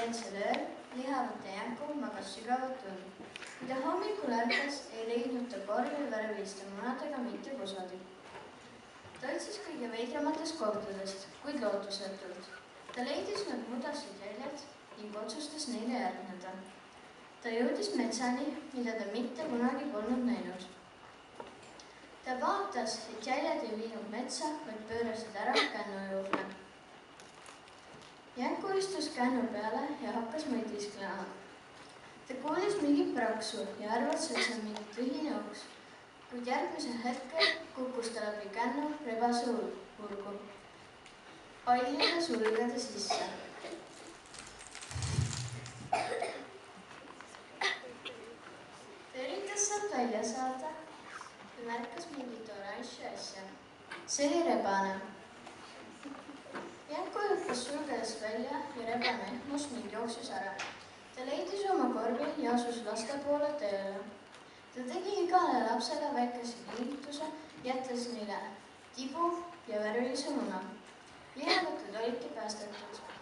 eelsel ööl lihavate Janko magas sügavat und. Kui ta hommikul ärkas, ei leidnud ta korvi värviliste munadega mitte kusagil. Ta otsis kõige veidramatest kohtadest, kuid lootusetult. Ta leidis nad mudased jäljed ning otsustas neile järgneda. Ta jõudis metsani, mida ta mitte kunagi polnud näinud. Ta vaatas, et jäljed ei viinud metsa, vaid pöörasid ära kännu juurde. Janko istus kännu peale ja hakkas mõtisklema. Ta kuulis mingit praksu ja arvas, et see on mingi tühine uks, kuid järgmisel hetkel kukkus ta läbi kännu rebase urgu. Pallide sulgede sisse. Ta üritas sealt välja saada ja märkas mingit oranži asja. See oli rebane. Janko hüppas sulgedest välja ja rebane ehmus ning jooksis ära. Ta leidis oma korvi ja asus laste poole tööle. Ta tegi igale lapsele väikese kingituse, jättes neile tibu ja värvilise muna. Lihavatud olidki päästetud.